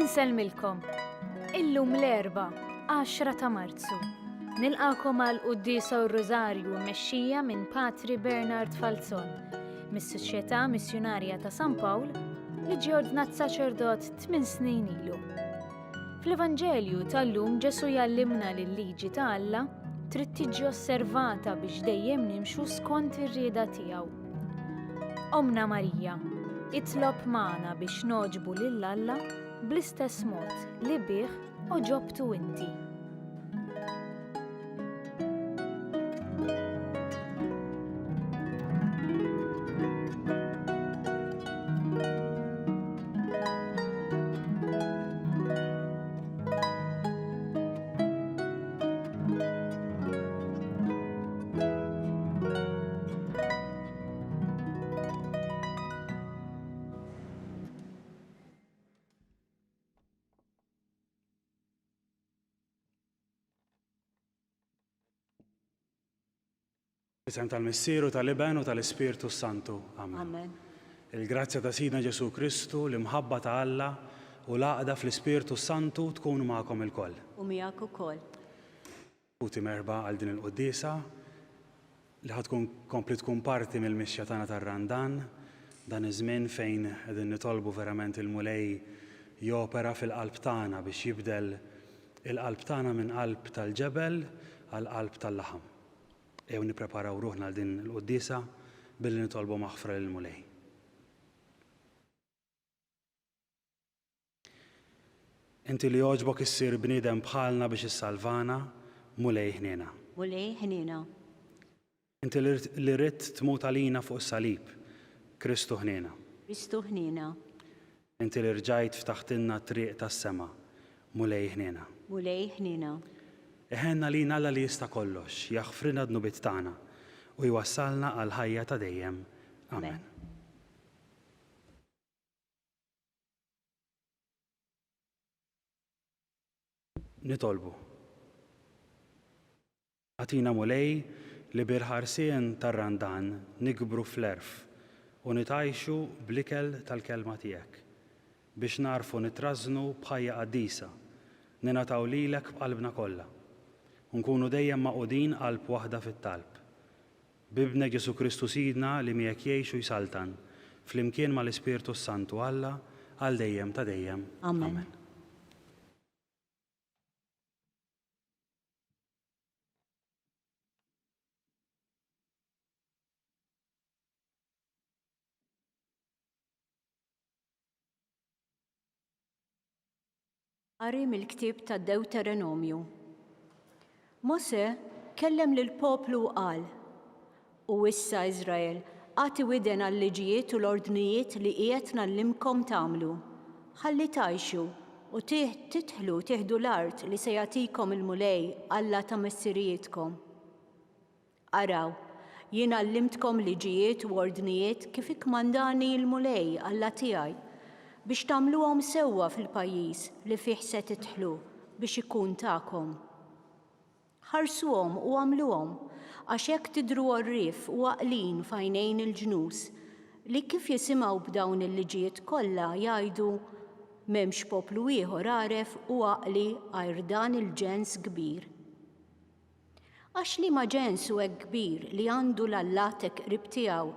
Inselmilkom. Illum l-erba' 10 ta' Marzu. Nilqakom għal qudiesa u r-Rożarju mmexxija minn Patri Bernard Falzon, mis-Soċjetà Missjonarja ta' San Pawl li ġie ordnat saċerdot 8 snin ilu. Fl-Evanġelju tal-lum Ġesu jallimna li l-liġi ta' Alla trid tiġi osservata biex dejjem nimxu skont ir-rieda tiegħu. Omna Marija, itlob magħna biex noġbu lil Alla bl-istess mod li bih oġobtu inti. Bisem tal-Missieru, tal-Iben u tal-Ispirtu Santu. Amen. Il-grazzja ta' Sidna Ġesu Kristu, l-imħabba ta' Alla u l-għaqda fl-Ispirtu Santu tkun magħkom ilkoll. U miegħek ukoll. Uti merba għal din il-qudiesa li ħadkun kompli tkun parti mill-mixja tagħna tar-Randan, dan iż-żmien fejn qegħdin nitolbu verament il-Mulej jopera fil-qalb tagħna biex jibdel il-qalb tagħna minn qalb tal-ġebel għal qalb tal-laħam. Ew nippreparaw ruħna għal din l-qudiesa billi nitolbu maħfra lill-Mulej. Inti li jogħġbok issir bniedem bħalna biex issalvana, Mulej ħniena. Mulej ħniena. Inti li ridt tmut għalina fuq is-salib, Kristu ħniena. Kristu ħniena. Inti li rġajt ftaħtilna t-triq tas-sema, Mulej ħniena. Mulej ħniena. Eħenna li Alla li jista' kollox, jaħfrina d-nubit tagħna u jwassalna għal ħajja ta' dejjem. Amen. Nitolbu. Għatina Mulej li bir-ħarsien tar-Randan nikbru fl-erf u nitajxu bl-ikel tal-kelma tiegħek biex narfu nitrażnu bħajja qaddisa, ninataw lilek b'qalbna kollha. Nkunu dejjem maqudin qalb waħda fit-talb. Bibnek Ġesu Kristu Sidna li miegħek jgħixu jsaltan, flimkien mal-Ispirtu Santu Alla għal dejjem ta' dejjem. Amen. Qari mill-ktieb tad-Deuteronomju. Mose kellem lill-poplu u qal: U issa Iżrael, għati widen għall-liġijiet u l-ordnijiet li qiegħed nallimkom tagħmlu. Ħalli tgħixu u tieħdu l-art li se jagħtikom il-Mulej Alla ta' missirijietkom. Araw, jien għallimtkom liġijiet u ordnijiet kif ikkmandani l-Mulej Alla tiegħi biex tagħmluhom sewwa fil-pajjiż li fih se tidħlu biex ikun tagħkom. Ħarsuhom u għamluhom għax hekk tidhru għorrief u għaqlin f'għajnejn il-ġnus li kif jisimgħu b'dawn il-liġijiet kollha jgħidu m'hemmx poplu ieħor għaref u għaqli għajr dan il-ġens kbir. Għax liema ġens hu hekk kbir li għandu l-Allat qrib tiegħu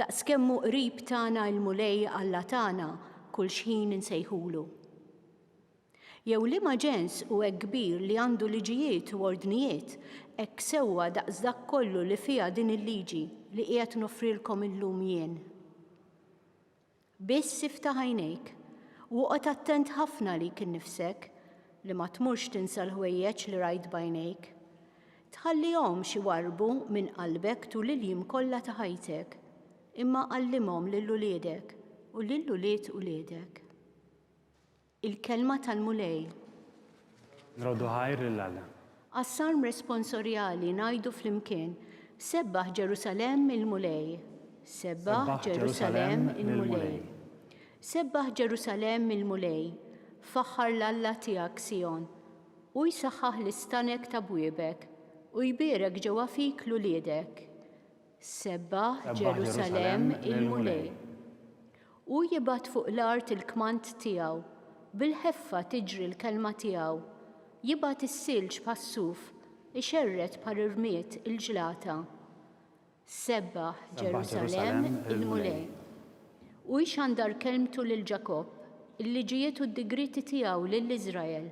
daqskemm hu qrib tagħna l-Mulej Alla tagħna kull xħin insejħulu. Jew liema ġens hu hekk kbir li għandu liġijiet u ordnijiet hekk sewwa daqs dak kollu li fiha din il-liġi li qiegħed noffrilkom illum jien. Biss iftaħ għajnejk u oqgħod attent ħafna lik innifsek li ma tmurx tinsa l-ħwejjeġ li rajt b'għajnejk. Tħallihom xi warbu minn qalbek tul il-jiem kollha ta' ħajtek, imma għallimhom lil uliedek u lil ulied uliedek. Il-kelma tal-Mulej. Nroddu ħajr lill-Alla. Għas-salm responsorjali ngħidu flimkien: Sebbaħ Ġerusalemm il-Mulej. Sebbaħ Ġerusalemm il-Mulej. Sebbaħ Ġerusalemm il-Mulej. Faħħar l-Alla tiegħek Sion u jsaħħaħ l-istanek ta' bwiebek u jbierek ġewwa fik l-uliedek. Sebbaħ Ġerusalemm il-Mulej. U jibgħat fuq l-art il-kmand tiegħu bil-ħeffa tiġri l-kelma tiegħu, jibgħat is-silġ pas-suf, ixerret bħal irmiet il-ġlata. Sebbaħ Ġerusalemm il-mulej. U jxandar kelmtu lil Ġakob, il-liġijiet u d-digriti tiegħu lill-Iżrael.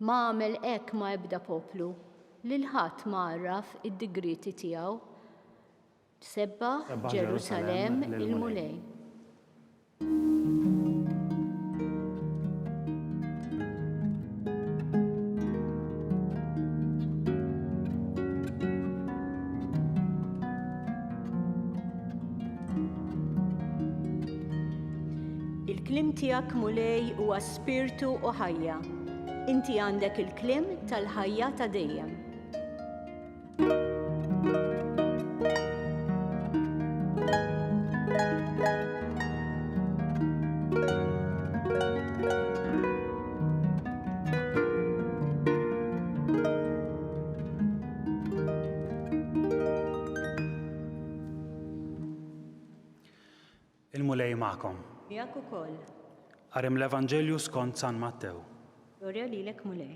Ma għamel hekk ma' ebda poplu, lil ħadd ma għarraf id-digriti tiegħu. Sebbaħ Ġerusalemm il-mulej. Il-klim tiegħek mulej huwa spirtu u ħajja. Inti għandek il-klim tal-ħajja ta' dejjem. Il-mulej magħkom. Miegħek ukoll. Qari l-Evanġelju skont San Mattew. Glorja lilek mulej.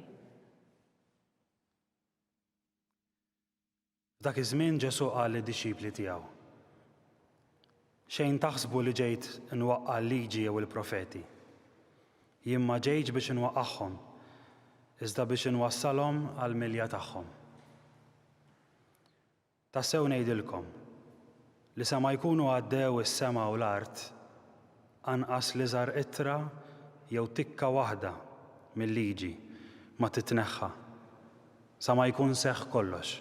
Dak iż-żmien Ġesu qal lid-disċipli tiegħu: xejn taħsbu li ġejt nwaqqa' l-liġi jew il-profeti. Jien ma ġejtx biex inwaqqagħhom, iżda biex inwassalhom għall-milja tagħhom. Tassew ngħidilkom li sa ma jkunu għaddew is-sema u l-art, anqas li żar ittra jew tikka waħda mill-liġi ma titneħħa sa ma jkun seħħ kollox.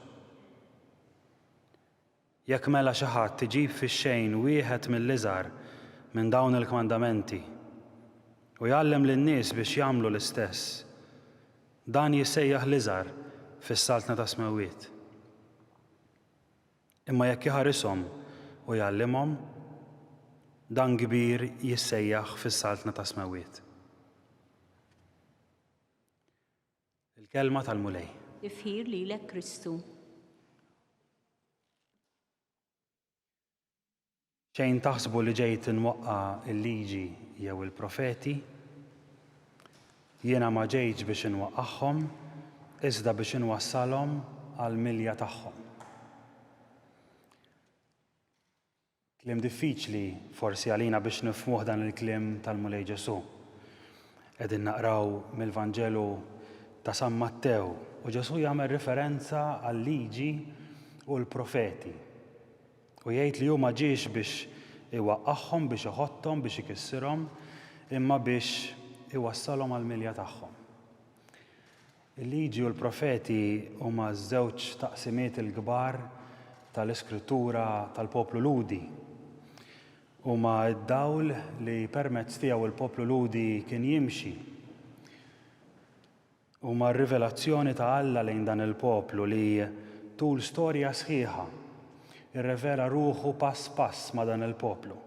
Jekk mela xi ħadd iġib fix-xejn wieħed mill-iżgħar minn dawn il-kmandamenti u jgħallem lin-nies biex jagħmlu l-istess, dan jissejjaħ l-iżgħar fis-saltna ta' smewwiet. Imma jekk iħarishom u jgħallimhom, dan kbir jissejjaħ fis-saltna ta' smewwiet. Il-kelma tal-mulej. Ifħir lilek Kristu. Xejn taħsbu li ġejt inwaqqa' il-liġi jew il-profeti, jiena ma ġejtx biex inwaqqagħhom, iżda biex inwassalhom għall-milja tagħhom. Kliem diffiċli forsi għalina biex nifhmuh dan il-kliem tal-mulej Ġesu. Qegħdin naqraw mill-Vanġelu ta' San Mattew u Ġesu jagħmel referenza għal-liġi u l-profeti. U jgħid li hu ma ġiex biex iwaqqagħhom, biex iħotthom, biex ikissirhom, imma biex iwassalhom għall-milja tagħhom. Il-liġi u l-profeti huma ż-żewġ taqsimiet il-kbar tal-Iskrittura tal-poplu Ludi. Huma d-dawl li permezz tiegħu il-poplu Ludi kien jimxi. Huma r-rivelazzjoni ta' Alla lejn dan il-poplu li tul storja sħiħa irrevela ruħu pass pass ma' dan il-poplu.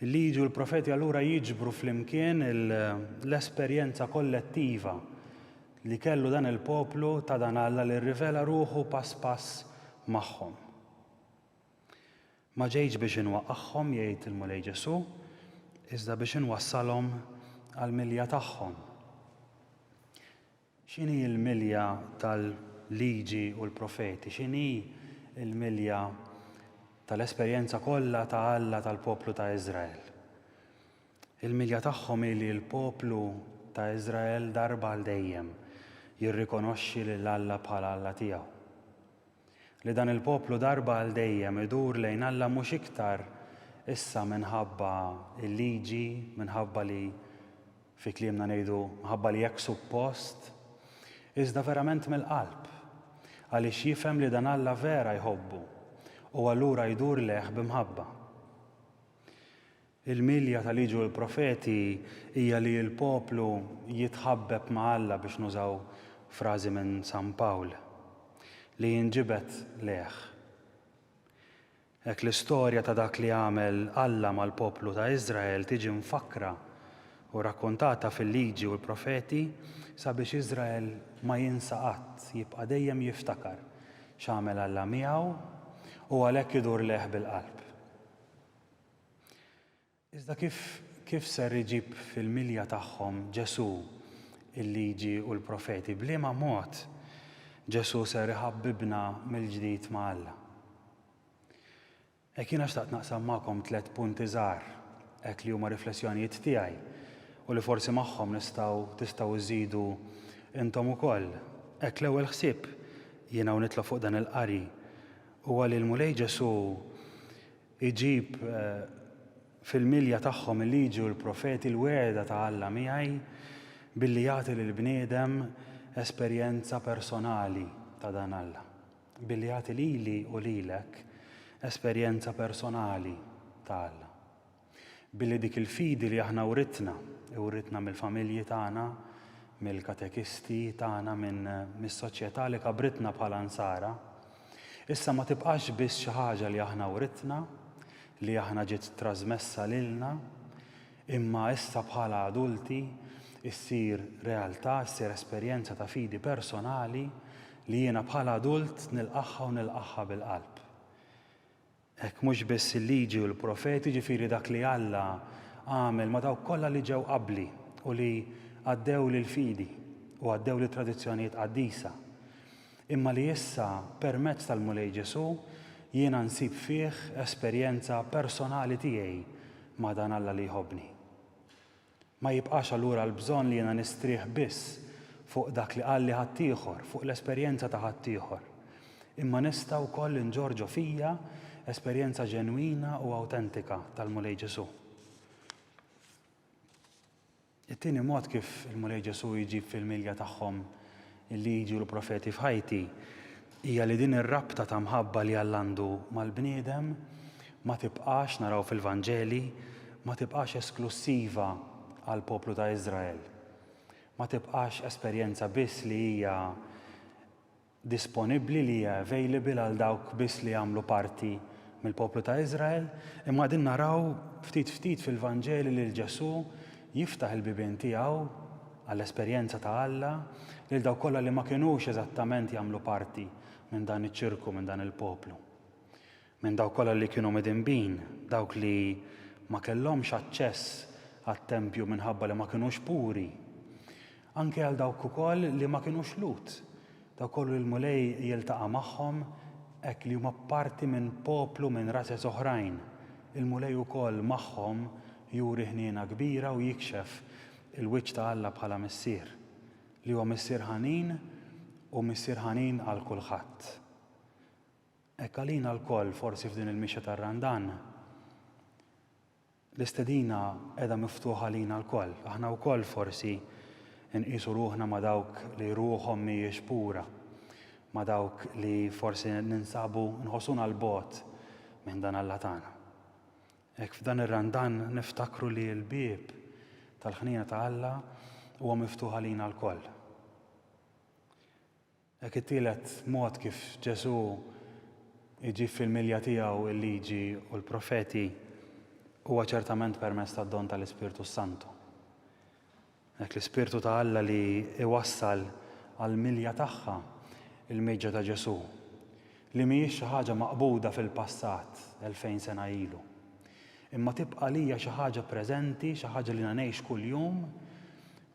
Il-liġi u l-profeti allura jiġbru flimkien l-esperjenza kollettiva li kellu dan il-poplu ta' dan Alla li rrivela ruħu pass pass magħhom. Ma ġejtx biex inwaqqagħhom, jgħid il-mulej Ġesu, iżda biex inwassalhom għall-milja tagħhom. X'inhi l-milja tal-liġi u l-profeti? X'inhi l-milja tal-esperjenza kollha ta' Alla tal-poplu ta' Iżrael? Il-milja tagħhom hi li l-poplu ta' Iżrael darba għal dejjem jirrikonoxxi lil Alla bħala Alla tiegħu. Li dan il-poplu darba għal dejjem idur lejn Alla mhux iktar issa minħabba il-liġi, minħabba li fi kliemna ngħidu minħabba li hekk suppost, iżda verament mill-qalb, għaliex jifhem li dan Alla vera jħobbu u allura jdur leħ b'imħabba. Il-milja tal-liġi u l-profeti hija li l-poplu jitħabbeb ma' Alla biex nużaw frażi minn San Pawl, li jinġibet leħ. Hekk l-istorja ta' dak li għamel Alla mal-poplu ta' Iżrael tiġi mfakra u rakkontata fil-liġi u l-profeti sabiex Iżrael ma jinsa qatt, jibqa' dejjem jiftakar x'għamel Alla miegħu u għalhekk idur leħ bil-qalb. Iżda kif kif ser iġib fil-milja tagħhom Ġesu il-liġi u l-profeti, bliema mod Ġesu ser iħabbibna mill-ġdid ma' Alla. Jiena xtaqt naqsam magħkom 3 punti żgħar hekk li huma riflessjonijiet tiegħi u li forsi magħhom tistgħu iżidu intom ukoll. Hekk l-ewwel ħsieb jiena u nitla' fuq dan il-qari huwa li l-mulej Ġesu iġib fil-milja tagħhom il-liġi u l-profeti l-wegħda ta' Alla miegħi billi jagħti lill-bniedem esperjenza personali ta' dan Alla. Billi jagħti lili u lilek esperjenza personali ta' Alla. Billi dik il-fidi li aħna uritna mill-familji tagħna, mill-katekisti tagħna, mis-soċjetà li kabritna bħala nsara, issa ma tibqax biss xi ħaġa li aħna uritna, li aħna ġiet trasmessa lilna, imma issa bħala adulti issir realtà, issir esperjenza ta' fidi personali li jiena bħala adult nilqaħħa bil-qalb. Hekk mhux biss il-liġi u l-profeti, ġifieri dak li Alla għamel ma' dawk kollha li ġew qabbli u li għaddew lill-fidi u għaddew li tradizzjonijiet qaddisa. Imma li issa permezz tal-mulej Ġesu jiena nsib fih esperjenza personali tiegħi ma' dan Alla li jħobbni. Ma jibqax allura l-bżonn li jiena nistrieħ biss fuq dak li qal li ħaddieħor, fuq l-esperjenza ta' ħaddieħor. Imma nista' wkoll inġorġu fija esperjenza ġenwina u awtentika tal-mulej Ġesu. It-tieni mod kif il-mulej Ġesu jġib fil-milja tagħhom il-liġi u l-profeti f'ħajti hija li din ir-rabta ta' mħabba li Alla għandu mal-bniedem ma tibqax naraw fil-Vanġeli, ma tibqax esklusiva għal poplu ta' Iżrael. Ma tibqax esperjenza biss li hija disponibbli, li hija available għal dawk biss li jagħmlu parti mill-poplu ta' Iżrael, imma din naraw ftit fil-Vanġeli li l-Ġesu jiftaħ il-bibien tiegħu għall-esperjenza ta' Alla lil dawk kollha li ma kinux eżattament jagħmlu parti minn dan iċ-ċirku, minn dan il-poplu. Minn dawk kollha li kienu midinbin, dawk li ma kellhomx aċċess għat-tempju minħabba li ma kinux puri. Anke għal dawk ukoll li ma kinux lut. Dawk kollu l-mulej jiltaqa' magħhom hekk li huma parti minn poplu minn rases oħrajn. Il-mulej ukoll magħhom juri ħniena kbira u jikxef il-wiċċ ta' Alla bħala missier, li huwa missier ħanin u missier ħanin għal kulħadd. Hekk għalina l-koll forsi f'din il-mixja tar-Randan l-istedina qiegħda miftuħa lina l-koll. Aħna wkoll forsi nqisu ruħna ma' dawk li ruħhom mhijiex pura, ma' dawk li forsi ninsabu nħossuna l-bogħod minn dan Alla tagħna. Hekk f'dan ir-Randan niftakru li l-bieb tal-ħnina ta' Alla huwa miftuħa lina l-koll. Hekk it-tielet mod kif Ġesu iġib fil-milja tiegħu il-liġi u l-profeti huwa ċertament permezz tad-don tal-Ispirtu Santu. Hekk l-Ispirtu ta' Alla li iwassal għall-milja tagħha il-miġġa ta' Ġesu li mhijiex xi ħaġa maqbuda fil-passat 2000 sena ilu. Imma tibqa' lija xi ħaġa preżenti, xi ħaġa li ngħix kuljum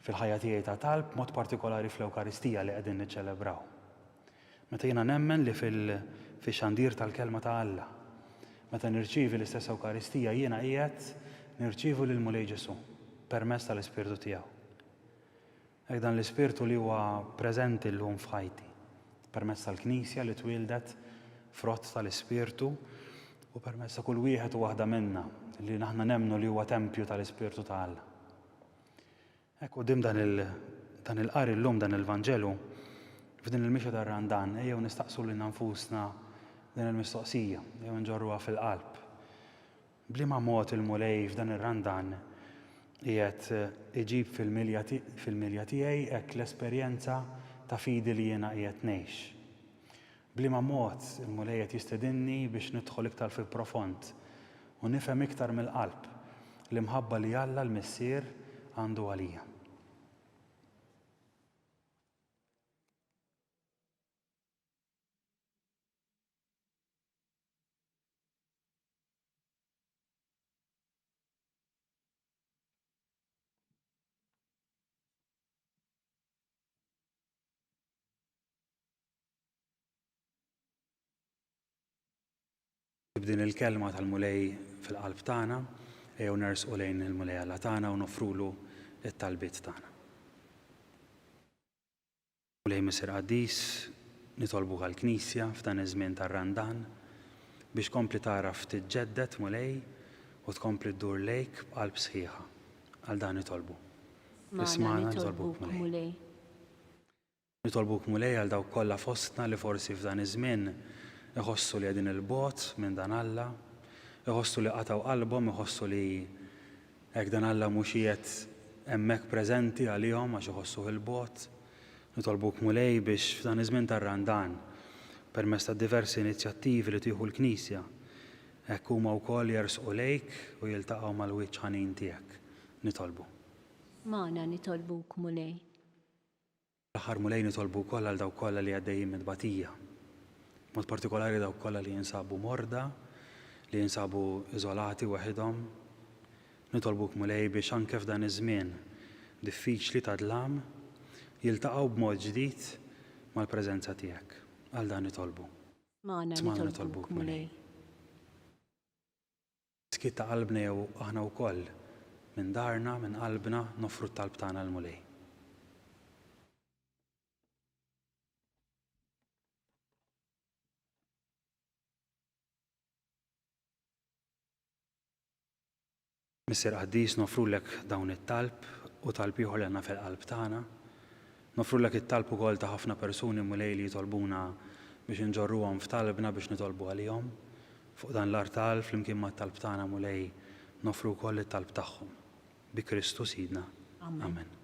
fil-ħajja tiegħi ta' talb, mod partikolari fl-Ewkaristija li qegħdin niċċelebraw. Meta jiena nemmen li fix-xandir tal-kelma ta' Alla, meta nirċievi l-istess Ewkaristija jiena qiegħed nirċievu lill-mulej Ġesu permezz tal-Ispirtu tiegħu. Hekk dan l-Ispirtu li huwa preżenti llum f'ħajti permezz tal-Knisja li twieldet frott tal-Ispirtu u permezz ta' kull wieħed u waħda minnha li aħna nemmnu li huwa tempju tal-Ispirtu ta' Alla. Hekk quddiem dan il-qari llum dan il-Vanġelu f'din il-mixja tar-Randan ejjew nistaqsu lil nfusna din il-mistoqsija, jew nġorruha fil-qalb. Bliema mod il-mulej f'dan ir-Randan qiegħed iġib fil-milja tiegħi hekk l-esperjenza ta' fidi li jiena qiegħed ngħix. Bliema mod il-mulej qed jistedinni biex nidħol iktar fil-profond u nifhem iktar mill-qalb l-imħabba li Alla l-missier għandu għalija. B'din il-kelma tal-mulej fil-qalb tagħna ejjew nersqu lejn il-mulej Alla tagħna u nofrulu t-talbiet tagħna. Mulej Misser Qaddis nitolbu għall-Knisja f'dan iż-żmien tar-Randan biex tkompli taraf tiġġedded mulej u tkompli ddur lejk b'qalb sħiħa. Għal dan nitolbu. Isma'na nitolbuk mulej. Nitolbuk mulej għal dawk kollha fostna li forsi f'dan iż-żmien iħossu li qegħdin il-bogħod minn dan Alla, iħossu li qataw qalbhom, iħossu li hekk dan Alla mhux qiegħed hemmhekk preżenti għalihom għax iħossu il-bogħod. Nitolbuk mulej biex f'dan iż-żmien tar-Randan permezz ta' diversi inizjattivi li tieħu l-Knisja hekk huma wkoll jersqu lejk u jiltaqgħu mal-wiċċ ħanin tiegħek. Nitolbu. Magħna nitolbuk mulej. L-aħħar mulej nitolbu wkoll għal dawk kollha li għaddejjin mid-tbatija. Mod partikolari dawk kollha li jinsabu morda, li jinsabu iżolati waħedhom. Nitolbuk mulej biex anke f'dan iż-żmien diffiċli ta' dlam jiltaqgħu b'mod ġdid mal-preżenza tiegħek. Għal dan nitolbu. Magħna nitolbuk mulej. Skit ta' qalbna jew aħna wkoll minn darna, minn qalbna nofru t-talb tagħna l-mulej. Misser Qaddis nofrulek dawn it-talb u talb ieħor li għandna fil-qalb tagħna. Nofrulek it-talb ukoll ta' ħafna persuni mulej li jitolbuna biex inġorruhom f'talbna biex nitolbu għalihom. Fuq dan l-artal flimkien mat-talb tagħna mulej nofru wkoll it-talb tagħhom. Bi Kristu Sidna. Amen.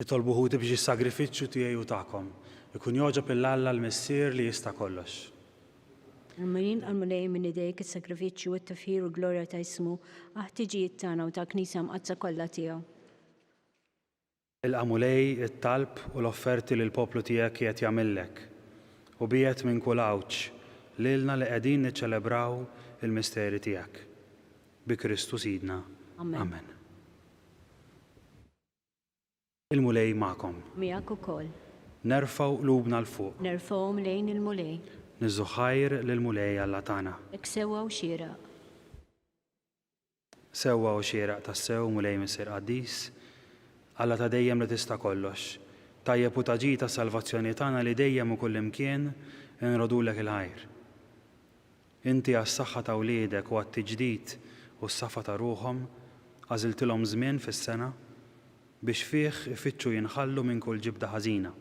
Nitolbu ħudi biex is-sagrifiċċju tiegħi u tagħkom ikun jogħġob il-Alla l-Missier li jista' kollox. Għal-mulej minn idejk is-sagrifiċċju u t-tifħir u glorja ta' ismu ħtiġijiet tagħna u ta' Knisja mqazza kollha tiegħu. Ilqa' mulej it-talb u l-offerti li l-poplu tiegħek qiegħed jagħmillek u biegħed minn kull awġ lilna li qegħdin niċċelebraw il-misteri tiegħek. Bi Kristu Sidna. Amen. Il-mulej magħkom. Miegħek ukoll. Nerfgħu qlubna l fuq. Nerfgħuhom lejn il-mulej. Niżżu ħajr lill-mulej Alla tagħna. Hekk sewwa u xieraq. Sewwa u xieraq tas-sew mulej Misser Qaddis, Alla ta' dejjem li tista' kollox. Tajjeb u taġi ta' salvazzjoni tagħna li dejjem u kullimkien inrodulek il-ħajr. Inti għas-saħħa ta' wliedek u għat-tiġdid u s-safa ta' ruħhom għażiltilhom żmien fis-sena biex fih ifittxu jinħallu minn kull ġibda ħażina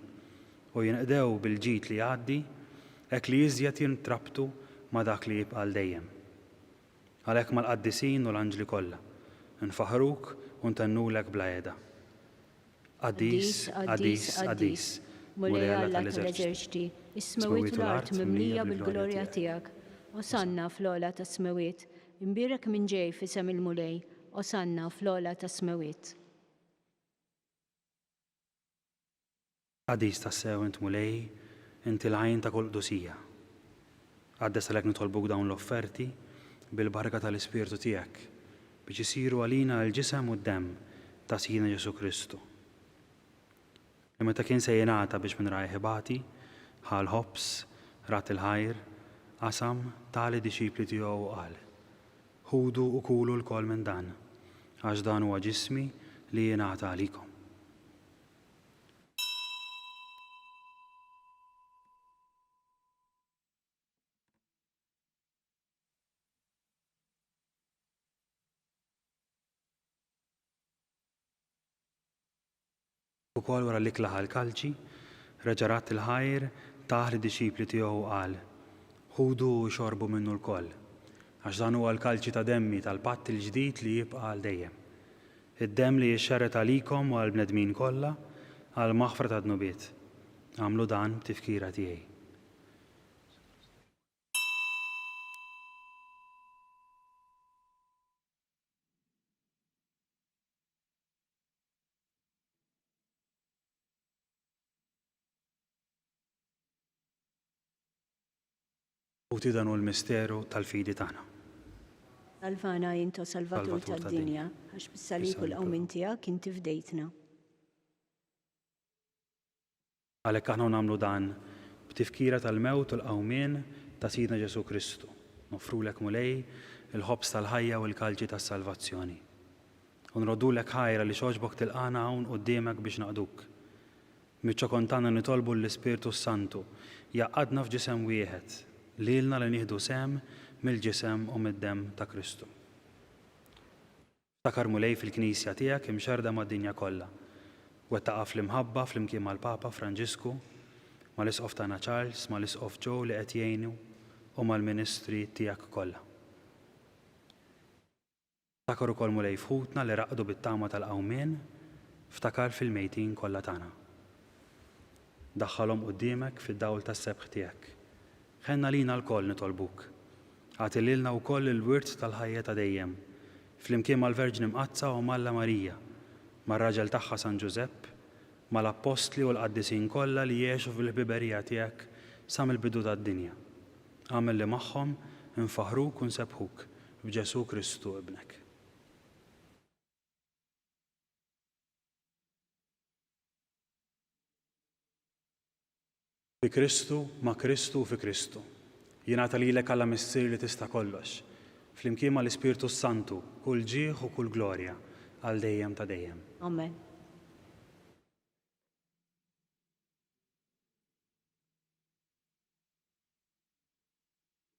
u jinqdew bil-ġid li jgħaddi hekk li iżjed jintrabtu ma' dak li jibqa' dejjem. Għalhekk mal-qaddisin u l-anġli kollha nfaħruk u ntennulek bla għeda. Qaddis, Qaddis, Qaddis, mulej Alla tal-eżerċiti, is-smawiet u l-art mimlija bil-glorja tiegħek. Osanna fl-ogħla tas-smawiet, imbierek minn ġej f'isem il-mulej, osanna fl-ogħla tas-smawiet. Qadis tassew int mulej, inti l-għajn ta' kull qdusija. Għadda salek nitolbuk dawn l-offerti bil-barka tal-Ispirtu tiegħek biex isiru għalina l-ġisem u d-dem ta' Sidna Ġesu Kristu. Li meta kien se jingħata biex minn rajħibati, ħal ħobs, rat il-ħajr, qasam tali disċipli tiegħu u qal: ħudu u kulu l-kol minn dan, għax dan huwa ġismi li jingħata għalikom. Ukoll wara li klaħa l-kalċi, reġa' rat il-ħajr taħ li disċipli tiegħu qal: ħudu u xorbu minnu l-koll, għax dan huwa l-kalċi ta' demmi tal-patt il-ġdid li jibqa' għal dejjem. Id-demm li jixxarret għalikom u għall-bnedmin kollha għal maħfra ta' dnubiet. Għamlu dan b'tifkira tiegħi. U tidanu l-misteru tal-fidi tagħna. Salvana jinto Salvatur Salvatur tad-dinja, għax bis-salib u l-qawmin tiegħek inti fdejtna. Għalhekk aħna nagħmlu dan b'tifkira tal-mewt u l-qawmien ta' Sidna Ġesu Kristu. Nofrulek mulej il-ħobs tal-ħajja u l-kalċi tas-salvazzjoni. U nroddulek ħajra li xoġbok tilqana hawn quddiemek biex naqduk. Miċċa kontana nitolbu l-Ispirtu Santu jaqadna f'ġisem wieħed lilna li nieħdu sem mill-ġisem u mid-dem ta' Kristu. Ftakar mulej fil-Knisja tiegħek imxerda mad-dinja kollha. Wettaqa fl-imħabba flimkien mal-Papa Franġisku, mal-Isqof tagħna Charles, mal-Isqof Joe li qed jgħinu u mal-Ministri tiegħek kollha. Ftakar ukoll mulej fħutna li raqdu bit-tama tal-qawmien, ftakar fil-mejtin kollha tagħna. Daħħalhom quddiemek fid-dawl tas-sebħ tiegħek. Ħenna lina l-koll nitolbuk. Għati lilna wkoll il-wirt tal-ħajja ta' dejjem, flimkien mal-Verġni Mqazza u Malla Marija, mar-raġel tagħha San Ġusepp, mal-Appostli u l-qaddisin kollha li jgħixu fil-ħbiberija tiegħek sa mill-bidu tad-dinja. Għamel li magħhom infaħruk u nsebħuk b'Ġesu Kristu ibnek. Fi Kristu, ma' Kristu u fi Kristu. Jingħata lilek Alla missier li tista' kollox. Flimkien mal-Ispirtu Santu, kull ġieħ u kull glorja għal dejjem ta' dejjem. Amen.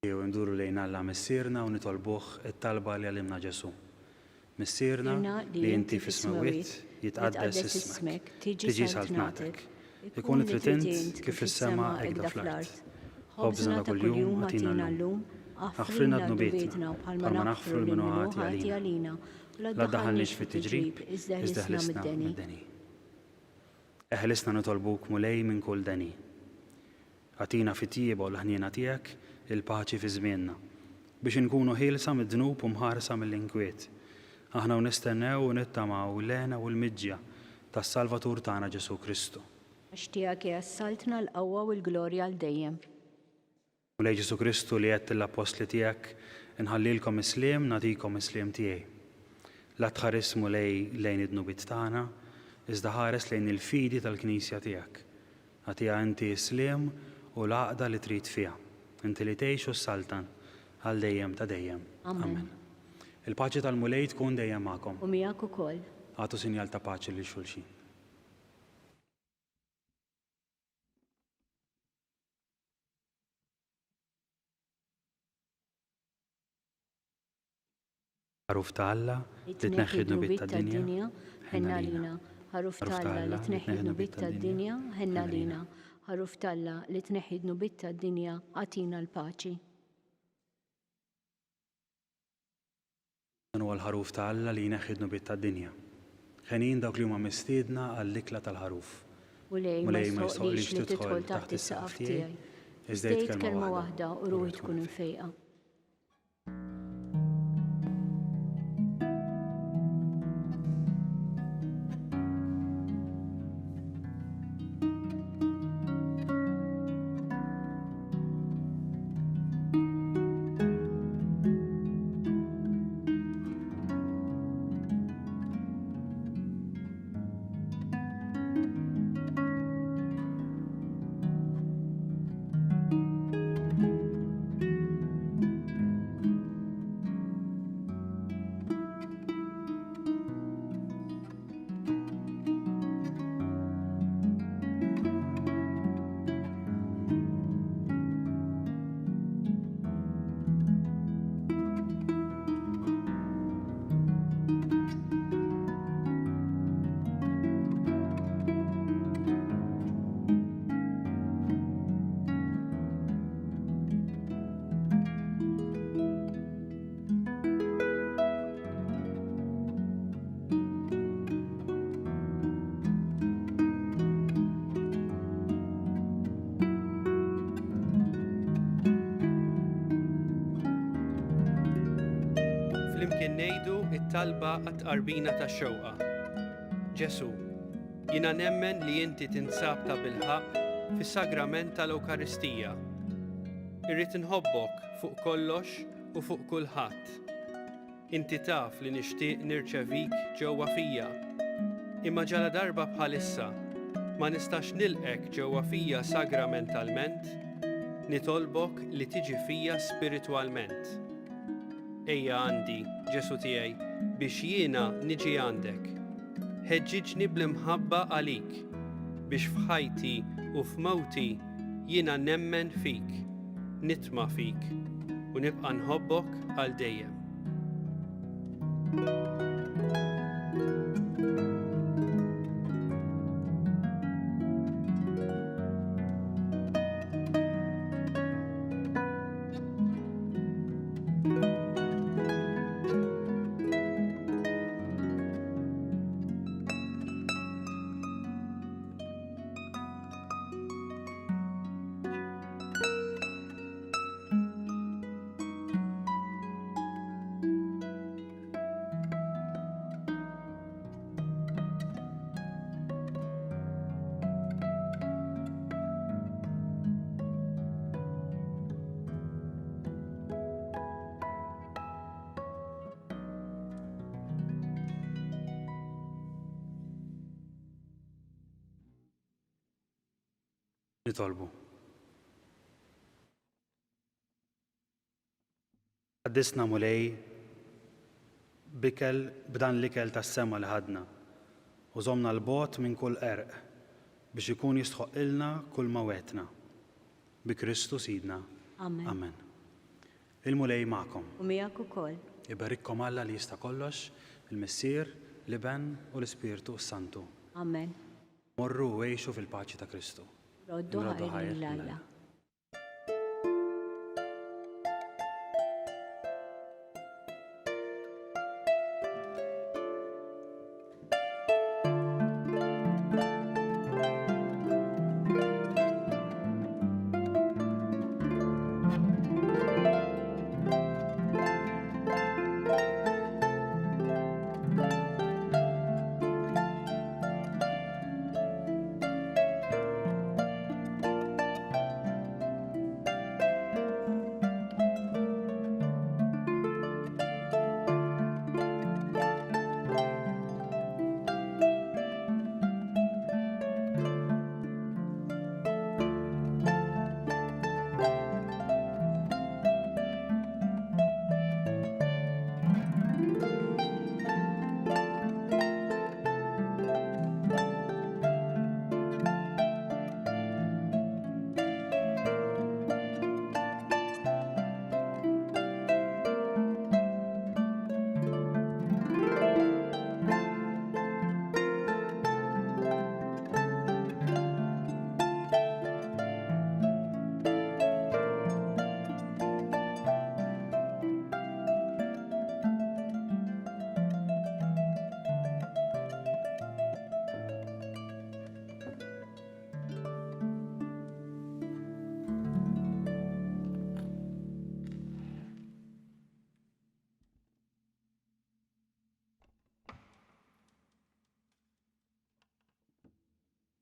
Jew nduru lejn Alla missierna u nitolbuh it-talba li għallimna Ġesu. Missierna li inti fis-smawiet jitqaddes ismek, tiġi saltnatek. Ikun trid int kif fis-sema hekk fl-art. Ħobżna ta' kuljum għatina llum, aħfrilna dnubietna bħalma naħfru l-minuħati għalina. La daħalniex fit-tiġrib, iżda ħlisna mid-deni. Eħlisna nitolbuk mulej minn kull deni. Għatina fit-tjieba u l-ħniena tiegħek il-paċi fi żmienna biex inkunu ħielsa mid-dnub u mħarsa mill-inkwiet. Aħna nistennew u nittamaw l-għena u l-miġġja tas-Salvatur tagħna Ġesu Kristu. Għax tiegħek jassaltna l-qawwa u l-glorja għal dejjem. Mulej Ġesu Kristu li għedt l-apostli tiegħek inħallilkom isliem nagħtikom isliem tiegħi. La tħares mulej lejn id-dnubiet tagħna, iżda ħares lejn il-fidi tal-Knisja tiegħek. Għatiha inti isliem u l-għaqda li trid fiha. Inti li tgħix u s-saltan għal dejjem ta' dejjem. Amen. Il-paċi tal-mulej tkun dejjem magħkom. U miegħek ukoll. Għatu sinjal ta' paċi lil xulxin. Ħaruf ta' Alla li tneħħi d-nubiet tad-dinja, ħenna lina. Ħaruf ta' Alla li tneħħi d-nubiet tad-dinja, ħenna lina. Ħaruf ta' Alla li tneħħi d-nubiet tad-dinja, għatina l-paċi. Dan huwa l-ħaruf ta' Alla li jneħħi d-nubiet tad-dinja. Ħenin dawk li huma mistiedna għall-ikla tal-ħaruf. Mulej ma jsoqlix li tidħol taħt is-saqaf tiegħi. Iżdejt kelma waħda u ruħi tkun infejqa. Flimkien ngħidu t-talba għat-tqarbina tax-xewqa. Ġesu, jiena nemmen li inti tinsab ta' bilħaq fis-sagrament tal-Ewkaristija. Irrid inħobbok fuq kollox u fuq kulħadd. Inti taf li nixtieq nirċevik ġewwa fija. Imma ġala darba bħalissa ma nistax nilqek ġewwa fija sagramentalment, nitolbok li tiġi fija spiritwalment. Ejja għandi, Ġesu tiegħi, biex jiena niġi għandek. Ħeġġiġni bl-imħabba għalik, biex f'ħajti u f'mewti jiena nemmen fik, nitma' fik u nibqa' nħobbok għal dejjem. Nitolbu. Għaddisna mulej bikel b'dan l-ikel tas-sema li ħadna u żomna l-bot minn kull qerq biex ikun jistħoq ilna kull ma wetna. Bi Kristu Sidna. Amen. Amen. Il-mulej magħkom. U miegħek ukoll. Ibarikkom Alla li jista' kollox, il-Missier, l-Iben u l-Ispirtu Santu. Amen. Morru u għejxu fil-paċi ta' Kristu. Roddu ħajr l-Alla.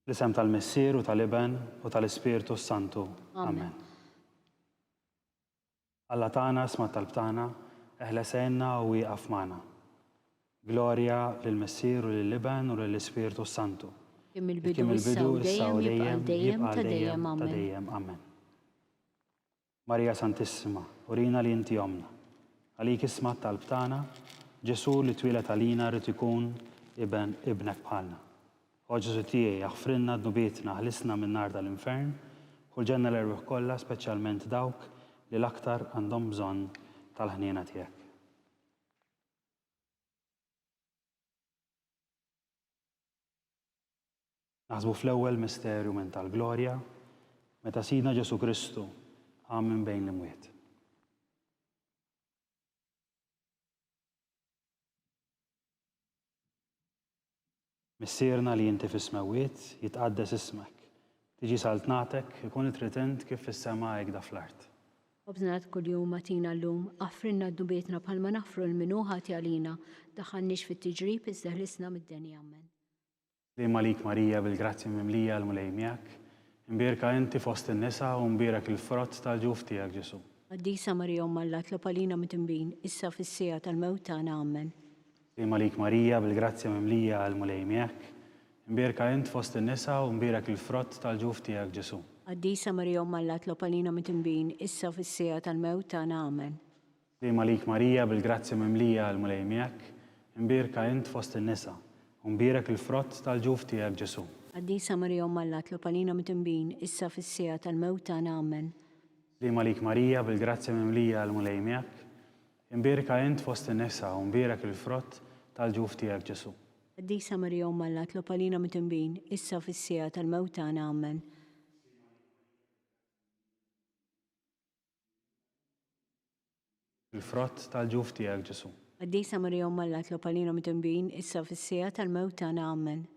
L-isem tal-Missier u tal-Iben u tal-Ispirtu Santu. Amen. Alla tagħna sma' talb-tagħna, eħlesenna u wieqaf magħna. Glorja lill-Missier u lill-Iben u lill-Ispirtu Santu. Kim il-bidu issa u dejjem jibqa' dejjem ta' dejjem. Amen. Marija Santissima, urina li inti omna. Għalik isma' talb-tagħna, Ġesu li twilet għalina rrid ikun ibnek bħalna. O Ġesu tiegħi jaħfrinna d-nubietna ħlisna minn nar tal-infern, u l-ġenna l-erwieħ kollha speċjalment dawk li l-aktar għandhom bżonn tal-ħniena tiegħek. Naħsbu fl-ewwel misterju minn tal-glorja, meta Sidna Ġesu Kristu qam minn bejn l-imwiet. Missierna li inti fis-smawiet jitqaddes ismek. Tiġi saltnatek ikun it-ritent kif fis-sema hekk fl-art. Obżnat kull-jum matina l-lum, affrinna d-dubietna palma nafru l-minuħati għalina, daħannix fit-tiġrib iżdaħlisna mid-denja ammen. Lejma lik Marija bil-grazzja mimlija l-mulej miegħek, imbierka inti fost in-nisa u mbierak il-frott tal-ġuf tiegħek Ġesu. Qaddisa Marija Alla tlopalina mitimbin, issa fis-sija tal-mewt tagħna ammen. Lejma lik Marija bil-grazzja mimlija l-mulej miegħek, imbierka int fost in-nisa u mbierak il-frott tal-ġuf tiegħek Ġesu. Qaddisa Marija Alla tlopalina mitimbin, issa fis-sija tal-mewt tagħna ammen. Lejma lik Marija bil-grazzja mimlija l-mulej miegħek, imbierka int fost in-nisa u mbierak il-frott tal-ġuf tiegħek Ġesu. Qaddisa Marija Alla tlopalina mitimbin, issa fis-sija tal-mewt tagħna ammen. Lejma lik Marija bil-grazzja mimlija l-mulej miegħek, imbierka int fost in-nisa u mbierak il-frott tal-ġuf tiegħek Ġesu. Qaddisa Marija Alla tlopalina mitimbin, issa fis-sija tal-mewt tagħna ammen. Il-frott tal-ġuf tiegħek Ġesu. Qaddisa Marija Alla tlopalina mitimbin, issa fis-sija tal-mewt tagħna ammen.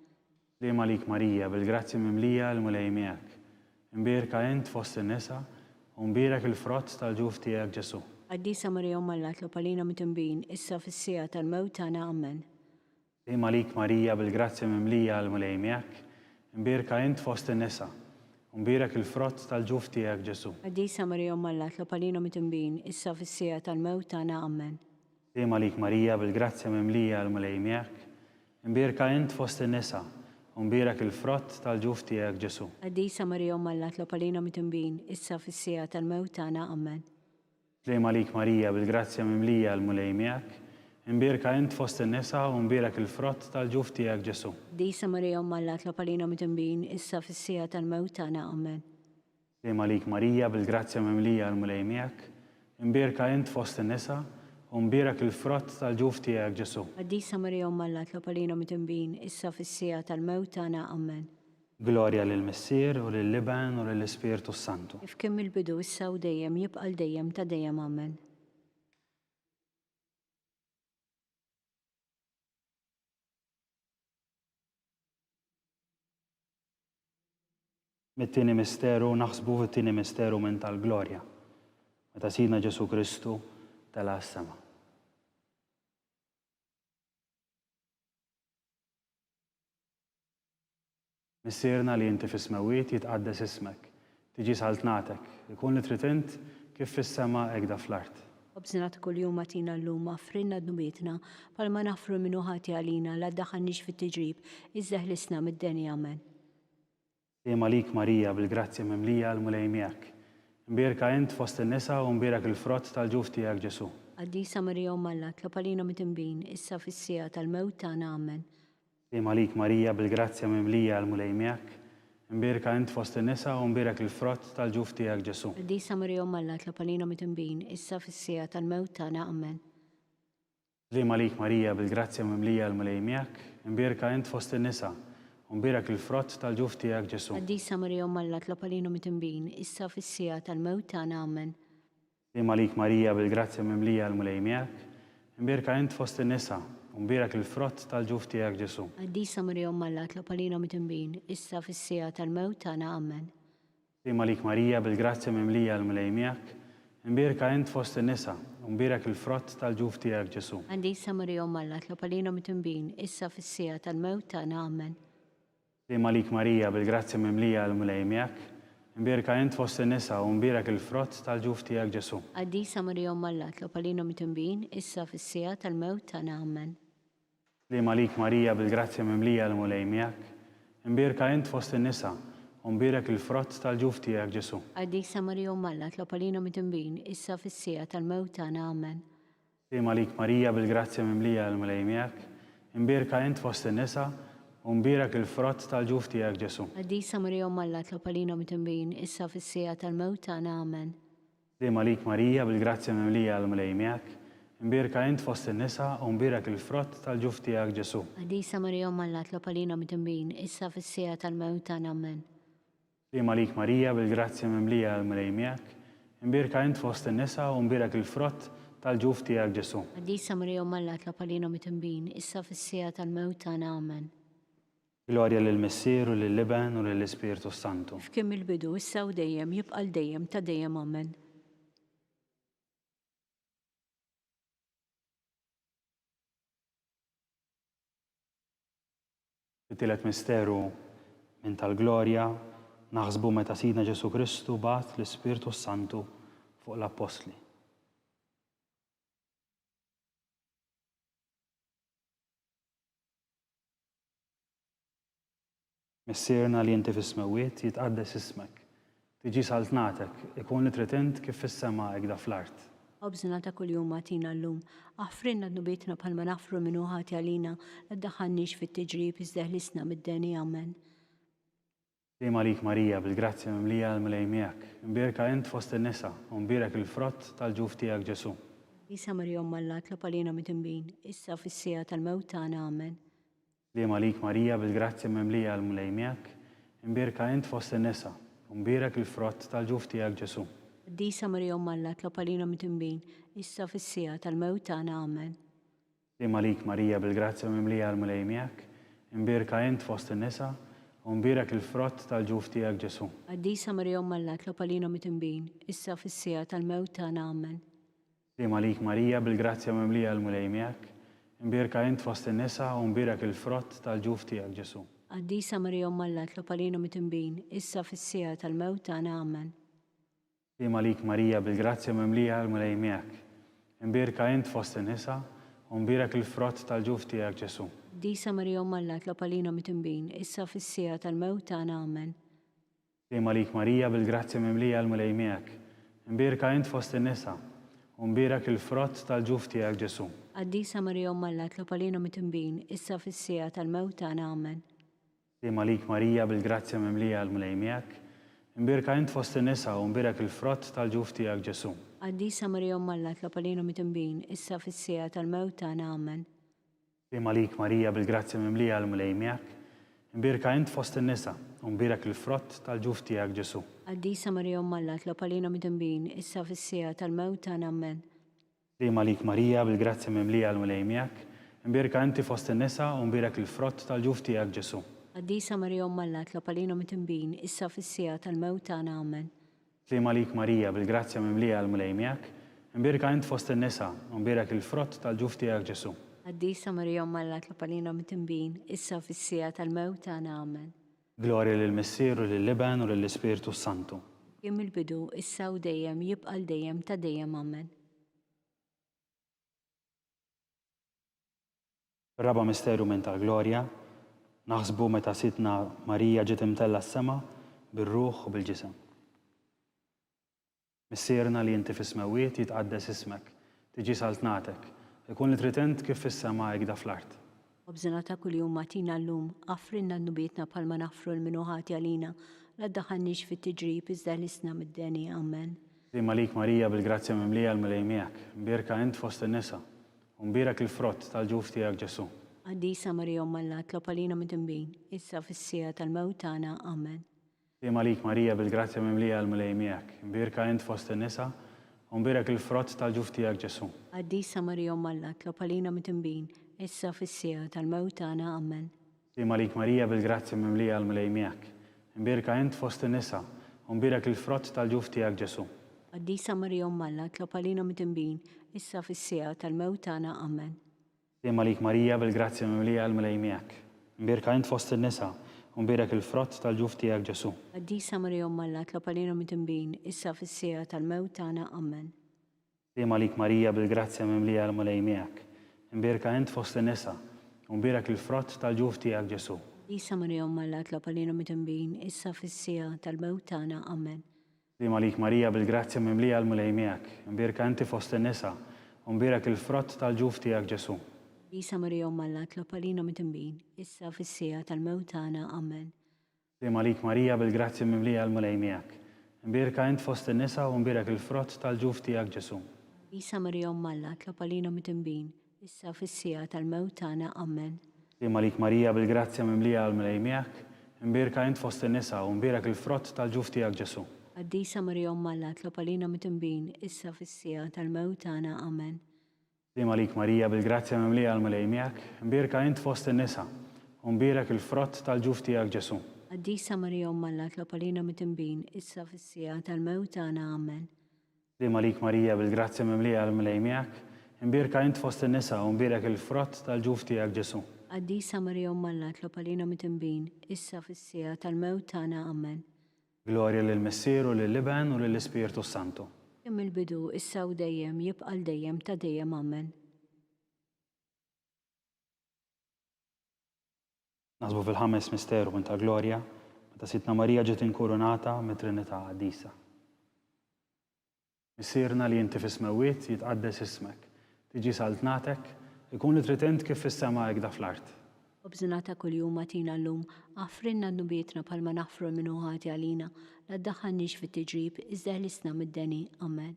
Lejma lik Marija bil-grazzja mimlija l-mulej miegħek, imbierka int fost in-nisa u mbierak il-frott tal-ġuf tiegħek Ġesu. Qaddisa Marija Alla tlopalina mitimbin, issa fis-sija tal-mewt tagħna ammen. Lejma lik Marija bil-grazzja mimlija l-mulej miegħek, imbierka int fost in-nisa u mbierak il-frott tal-ġuf tiegħek Ġesu. Qaddisa Marija Alla tlopalina mitimbin, issa fis-sija tal-mewt tagħna ammen. Lejma lik Marija bil-grazzja mimlija l-mulej miegħek, imbierka int fost in-nisa u mbierak il-frott tal-ġuf tiegħek Ġesu. Qaddisa Marija Alla tlopalina mitimbin, issa fis-sija tal-mewt tagħna ammen. Lejma lik Marija bil-grazzja mimlija l-mulej miegħek, imbierka int fost in-nisa u mbierak il-frott tal-ġuf tiegħek Ġesu. Qaddisa Marija Alla tlopalina mitimbin, issa fis-sija tal-mewt tagħna ammen. Lejma lik Marija bil-grazzja mimlija l-mulej miegħek, imbierka int fost in-nisa u mbierak il-frott tal-ġuf tiegħek Ġesu. Qaddisa Marija Alla tlopalina mitimbin, issa fis-sija tal-mewt tagħna ammen. Glorja lill-Missier u lill-Liban u lill-Ispiritu Santu. Kif kemm il-bidu issa u dejjem jibqa' dejjem ta' dejjem ammen. Mit-tieni misteru naħsbu fit-tieni misteru minn tal-glorja, meta Sidna Ġesu Kristu tela s-sema. Missierna li inti fis-smawiet jitqaddes ismek, tiġi saltnatek, ikun li trid int kif fis-sema hekk fl-art. Obżnat kull-jum matina l-lum affrinna d-nubietna palma nafru minuħati għalina la daħannix fit-tiġrib, iżdaħlisna mid-denja ammen. Lejma lik Marija bil-grazzja mimlija l-mulej miegħek, imbierka int fost in-nisa u mbierak il-frott tal-ġuf tiegħek Ġesu. Qaddisa Marija Alla tlopalina mitimbin, issa fis-sija tal-mewt tagħna ammen. Lejma lik Marija bil-grazzja mimlija l-mulej miegħek, imbierka int fost in-nisa u mbierak il-frott tal-ġuf tiegħek Ġesu. Qaddisa Marija Alla tlopalina mitimbin, issa fis-sija tal-mewt tagħna ammen. Lejma lik Marija bil-grazzja mimlija l-mulej miegħek, imbierka int fost in-nisa u mbierak il-frott tal-ġuf tiegħek Ġesu. Qaddisa Marija Alla tlopalina mitimbin, issa fis-sija tal-mewt tagħna ammen. Lejma lik Marija bil-grazzja mimlija l-mulej miegħek, imbierka int fost in-nisa u mbierak il-frott tal-ġuf tiegħek Ġesu. Qaddisa Marija Alla tlopalina mitimbin, issa fis-sija tal-mewt tagħna ammen. Lejma lik Marija bil-grazzja mimlija l-mulej miegħek, imbierka int fost in-nisa u mbierak il-frott tal-ġuf tiegħek Ġesu. Qaddisa Marija Alla tlopalina mitimbin, issa fis-sija tal-mewt tagħna ammen. Lejma lik Marija bil-grazzja mimlija l-mulej miegħek, imbierka int fost in-nisa u mbierak il-frott tal-ġuf tiegħek Ġesu. Qaddisa Marija Alla tlopalina mitimbin, issa fis-sija tal-mewt tagħna ammen. Lejma lik Marija bil-grazzja mimlija l-mulej miegħek, imbierka int fost in-nisa u mbierak il-frott tal-ġuf tiegħek Ġesu. Qaddisa Marija Alla tlopalina mitimbin, issa fis-sija tal-mewt tagħna ammen. Lejma lik Marija bil-grazzja mimlija l-mulej miegħek, imbierka int fost in-nisa u mbierak il-frott tal-ġuf tiegħek Ġesu. Qaddisa Marija Alla tlopalina mitimbin, issa fis-sija tal-mewt tagħna ammen. Lejma lik Marija bil-grazzja mimlija l-mulej miegħek, Imbirka int fost in-nisa u mbirak il-frott tal-ġuf tiegħek Ġesu. Għadisa Marija Umma tlopalina mitembin, issa fis-sija tal-mewt tagħna amen. Kliem għalik Marija bil-grazzja mimlija għal-mlej miegħek. Imbirka int fost in-nisa u mbirak il-frott tal-ġuf tiegħek Ġesu. Għadisa Marija Umma tlopalina mitembin, issa fis-sija tal-mewt tagħna amen. Glorja lill-Missier u lill-Liben u lill-Ispiritu Santu. F'kim il-bidu, issa u dejjem, jibqa' dejjem ta' dejjem amen. It-tielet misteru minn tal-glorja naħsbu meta Sidna Ġesu Kristu bagħat l-Ispiritu Santu fuq l-Apostli. Missierna li inti fis-smawiet jitqaddes ismek. Tiġi saltnatek, ikun li trid kif fis-sema hekk fl-art. Obżna ta' kuljum matina l-lum, aħfrinna d-nubietna bħalma nafru minnu ħati għalina, għaddaħannix fit-tiġrib iżdeħlisna mid-deni amen. Kliem għalik Marija bil-grazzja mimlija għal-mlej miegħek. Imbirka int fost in-nisa u mbirek il-frott tal-ġuf tiegħek Ġesu. Isa Marija Umma tlopalina mitimbin, issa fis-sija tal-mewt tagħna amen. Kliem għalik Marija bil-grazzja mimlija għal-mlej miegħek. Imbirka int fost in-nisa u mbirek il-frott tal-ġuf tiegħek Ġesu. Għadisa Marija Umma tlopalina mitimbin, issa fis-sija tal-mewt tagħna amen. Kliem għalik Marija bil-grazzja mimlija għal-mlej miegħek. Imbirka int fost in-nisa u mbirek il-frott tal-ġuf tiegħek Ġesu. Għadisa Marija Umma tlopalina mitimbin, issa fis-sija tal-mewt tagħna amen. Kliem għalik Marija bil-grazzja mimlija għal-mlej miegħek. Imbirka int fost in-nisa u mbirek il-frott tal-ġuf tiegħek Ġesu. Għadisa Marija Umma tlopalina mitimbin, issa fis-sija tal-mewt tagħna amen. Kliem għalik Marija bil-grazzja mimlija għal-mlej miegħek. Imbirka int fost in-nisa u mbirek il-frott tal-ġuf tiegħek Ġesu. Għadisa Marija Umma tlopalina mitimbin, issa fis-sija tal-mewt tagħna amen. Kliem għalik Marija bil-grazzja mimlija għal-mlej miegħek. Imbirka int fost in-nisa u mbirek il-frott tal-ġuf tiegħek Ġesu. Għadisa Marija Umma tlopalina mitimbin, issa fis-sija tal-mewt tagħna amen. Kliem għalik Marija bil-grazzja mimlija għal-mlej miegħek. Imbirka int fost in-nisa u mbirek il-frott tal-ġuf tiegħek Ġesu. Għadisa Marija Umma tlopalina mitimbin, issa fis-sija tal-mewt tagħna amen. Kliem għalik Marija bil-grazzja mimlija għal-mlej miegħek. Imbirka int fost in-nisa u mbirek il-frott tal-ġuf tiegħek Ġesu. Għadisa Marija Umma tlopalina mitimbin, issa fis-sija tal-mewt tagħna amen. Kliem għalik Marija bil-grazzja mimlija għal-mlej miegħek. Imbirka inti fost in-nisa u mbirek il-frott tal-ġuf tiegħek Ġesu. Għadisa Marija Umma tlopalina mitimbin, issa fis-sija tal-mewt tagħna amen. Kliem għalik Marija bil-grazzja mimlija għal-mlej miegħek. Imbirka int fost in-nisa u mbirek il-frott tal-ġuf tiegħek Ġesu. Għadisa Marija Umma tlopalina mitimbin, issa fis-sija tal-mewt tagħna amen. Glorja lill-Missier u lill-Liben u lill-Ispiritu Santu. Jem il-bidu, issa u dejjem, jibqa' dejjem ta' dejjem amen. Raba misteru minn tal-glorja naħsbu meta Sidna Marija ġiet imtella s-sema bir-ruħ u bil-ġisem. Missierna li inti fis-smawiet jitqaddes ismek, tiġi saltnatek, ikun li trid kif fis-sema hekk fl-art. Obżna ta' kuljum matina l-lum, aħfrinna d-nubietna bħalma nafru l-minnu ħati għalina, l-addaħannix fit-tiġrib iżdeħlisna mid-deni amen. Kliem għalik Marija bil-grazzja mimlija għal-mlej miegħek. Imbirka int fost in-nisa u mbirek il-frott tal-ġuf tiegħek Ġesu. Għadisa Marija Umma tlopalina mitimbin, issa fis-sija tal-mewt tagħna amen. Kliem għalik Marija bil-grazzja mimlija għal-mlej miegħek. Imbirka int fost in-nisa u mbirek il-frott tal-ġuf tiegħek Ġesu. Għadisa Marija Umma tlopalina mitimbin, issa fis-sija tal-mewt tagħna amen. Kliem għalik Marija bil-grazzja mimlija għal-mlej miegħek. Imbirka int fost in-nisa u mbirek il-frott tal-ġuf tiegħek Ġesu. Għadisa Marija Umma tlopalina mitimbin, issa fis-sija tal-mewt tagħna amen. Kliem għalik Marija bil-grazzja mimlija għal-mlej miegħek. Imbirka int fost in-nisa u mbirek il-frott tal-ġuf tiegħek Ġesu. Għadisa Marija Umma tlopalina mitimbin, issa fis-sija tal-mewt tagħna amen. Kliem għalik Marija bil-grazzja mimlija għal-mlej miegħek. Imbirka int fost in-nisa u mbirek il-frott tal-ġuf tiegħek Ġesu. Għadisa Marija Umma tlopalina mitimbin, issa fis-sija tal-mewt tagħna amen. Kliem għalik Marija bil-grazzja mimlija għal-mlej miegħek. Imbirka inti fost in-nisa u mbirek il-frott tal-ġuf tiegħek Ġesu. Għadisa Marija Umma tlopalina mitimbin, issa fis-sija tal-mewt tagħna amen. Kliem għalik Marija bil-grazzja mimlija għal-mlej miegħek. Imbirka int fost in-nisa u mbirek il-frott tal-ġuf tiegħek Ġesu. Isa Marija Alla, tlopalina mitimbin, issa fis-sija tal-mewt tagħna. Amen. Slima lik Marija bil-grazzja mimlija għal-mlej miegħek, imbirka int fost in-nisa u mbirak il-frott tal-ġuf tiegħek Ġesu. Qaddisa Marija Alla, tlopalina mitimbin, issa fis-sija tal-mewt tagħna. Amen. Slima lik Marija bil-grazzja mimlija għal-mlej miegħek, imbirka int fost in-nisa u mbirak il-frott tal-ġuf tiegħek Ġesu. Qaddisa Marija Alla, tlopalina mitimbin, issa fis-sija tal-mewt tagħna. Amen. Slima lik Marija bil-grazzja mimlija għal-mlej miegħek, imbirka int fost in-nisa u mbirak il-frott tal-ġuf tiegħek Ġesu. Qaddisa Marija Alla, tlopalina mitimbin, issa fis-sija tal-mewt tagħna. Amen. Glorja lill-Missier u lill-Iben u lill-Ispiritu Santu. Kemm il-bidu, issa u dejjem, jibqa' dejjem ta' dejjem. Amen. Nasbu fil-ħames misteru minn ta' Glorja, meta Sitna Marija ġiet inkurunata mit-Trinità Qaddisa. Missierna li inti fis-smawiet jitqaddes ismek, tiġi saltnatek, ikun li trid int kif fis-sema hekk fl-art. Obżinata kuljum matina llum, għafrinna d-nubietna palma naħfru minnu ħati għalina, la ddaħħannix fit-tiġrib, iżda ħlisna mid-deni. Amen.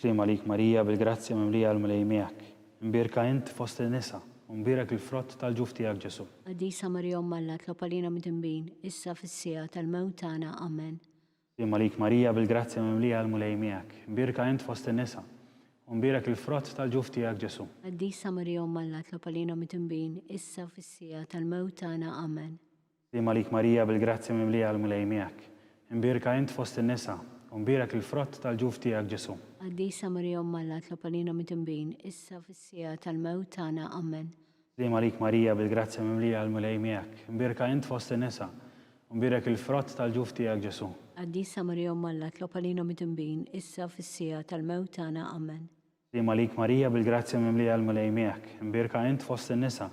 Slima lik Marija bil-grazzja mimlija għal-mlej miegħek, imbirka int fost in-nisa u mbirak il-frott tal-ġuf tiegħek Ġesu. Qaddisa Marija Alla, tlopalina mitimbin, issa fis-sija tal-mewt tagħna. Amen. Slima lik Marija bil-grazzja mimlija għal-mlej miegħek, imbirka int fost in-nisa u mbirak il-frott tal-ġuf tiegħek Ġesu. Qaddisa Marija Alla, tlopalina mitimbin, issa fis-sija tal-mewt tagħna. Amen. Slima lik Marija bil-grazzja mimlija għal-mlej miegħek, imbirka int fost in-nisa u mbirak il-frott tal-ġuf tiegħek Ġesu. Qaddisa Marija Alla, tlopalina mitimbin, issa fis-sija tal-mewt tagħna. Amen. Slima lik Marija bil-grazzja mimlija għal-mlej miegħek, imbirka int fost in-nisa u mbirak il-frott tal-ġuf tiegħek Ġesu. Qaddisa Marija Alla, tlopalina mitimbin, issa fis-sija tal-mewt tagħna. Amen. Slima lik Marija bil-grazzja mimlija għal-mlej miegħek, imbirka int fost in-nisa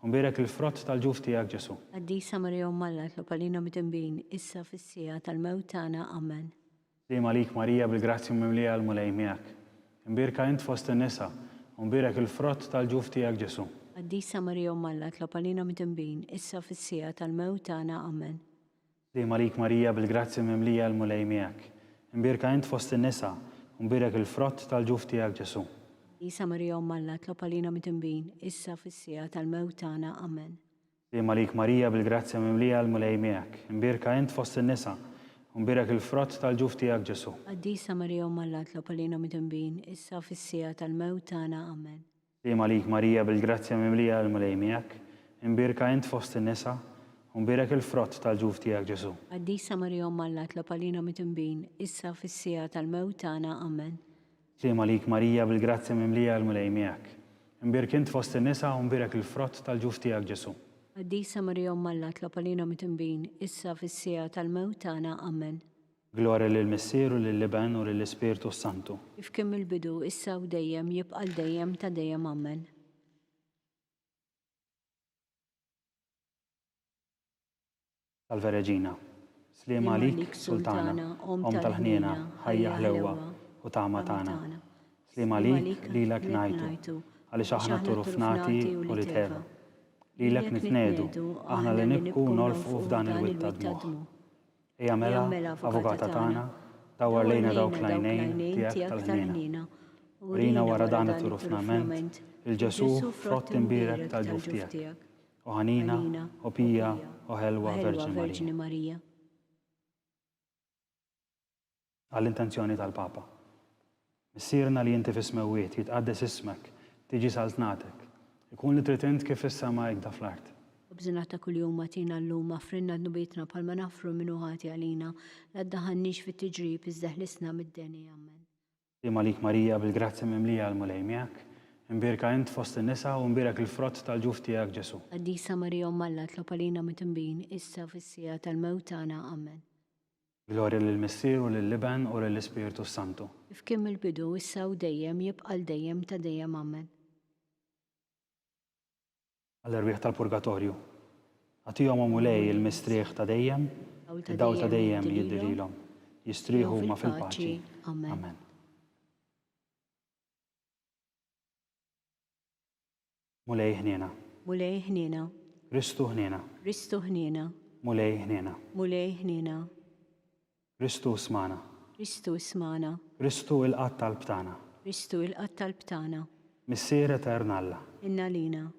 u mbirak il-frott tal-ġuf tiegħek Ġesu. Qaddisa Marija Alla, tlopalina mitimbin, issa fis-sija tal-mewt tagħna. Amen. Slima lik Marija bil-grazzja mimlija għal-mlej miegħek, imbirka int fost in-nisa u mbirak il-frott tal-ġuf tiegħek Ġesu. Qaddisa Marija Alla, tlopalina mitimbin, issa fis-sija tal-mewt tagħna. Amen. Slima lik Marija bil-grazzja mimlija għal-mlej miegħek, imbirka int fost in-nisa u mbirak il-frott tal-ġuf tiegħek Ġesu. Qaddisa Marija Alla, tlopalina mitimbin, issa fis-sija tal-mewt tagħna. Amen. Slima lik Marija bil-grazzja mimlija għal-mlej miegħek, imbirka int fost in-nisa u mbirak il-frott tal-ġuf tiegħek Ġesu. Qaddisa Marija Alla, tlopalina mitimbin, issa fis-sija tal-mewt tagħna. Amen. Slima lik Marija bil-grazzja mimlija għal-mlej miegħek, imbirka int fost in-nisa u mbirak il-frott tal-ġuf tiegħek Ġesu. Qaddisa Marija Alla, tlopalina mitimbin, issa fis-sija tal-mewt tagħna. Amen. Slima lik Marija bil-grazzja mimlija għal-mlej miegħek, imbirk int fost in-nisa u mbirak il-frott tal-ġuf tiegħek Ġesu. Qaddisa Marija Alla, tlopalina mitimbin, issa fis-sija tal-mewt tagħna. Amen. Glorja lill-Missier u lill-Iben u lill-Ispiritu Santu. Kif kemm il-bidu, issa u dejjem, jibqa' dejjem ta' dejjem. Amen. Salve Reġina, slima lik Sultana, Om tal-ħniena, ħajja ħlewwa u tama tagħna. Slima lik lilek ngħidu, għaliex aħna turufnati u li tħeba. Lilek nitnedu, aħna li nibku nolfqu f'dan il-witt ta' dmuħ. Ejja mela, avukata tagħna, dawwar lejna dawk l-għajnejn tiegħek tal-ħniena. Urina wara dan it-turufnament, il-Ġesu frott imbirek tal-ġuf tiegħek. U ħanina, u pija, u ħelwa Verġini Marija. Għall-intenzjoni tal-Papa. Missierna li inti fis-smawiet jitqaddes ismek, tiġi saltnatek, ikun li trid int kif fis-sema hekk fl-art. Obżinata kuljum matina llum, għafrinna d-nubietna palma naħfru minnu ħati għalina, la ddaħħannix fit-tiġrib, iżda ħlisna mid-deni. Amen. Slima lik Marija bil-grazzja mimlija għal-mlej miegħek, imbirka int fost in-nisa u mbirak il-frott tal-ġuf tiegħek Ġesu. Qaddisa Marija Alla, tlopalina mitimbin, issa fis-sija tal-mewt tagħna. Amen. Glorja lill-Missier u lill-Iben u lill-Ispiritu Santu. Kif kemm il-bidu, issa u dejjem, jibqa' dejjem ta' dejjem. Amen. Għall-erbieħ tal-Purgatorju, għatihom mulej il-mistrieħ ta' dejjem, id-dawl ta' dejjem jiddirilhom, jistrieħu ma fil-paċi. Amen. Mulej ħniena. Mulej ħniena. Kristu ħniena. Kristu ħniena. Mulej ħniena. Mulej ħniena. Kristu smana. Kristu smana. Kristu il-qatt tal-btana. Kristu il-qattal btana. Missier etern Alla, Inna lina.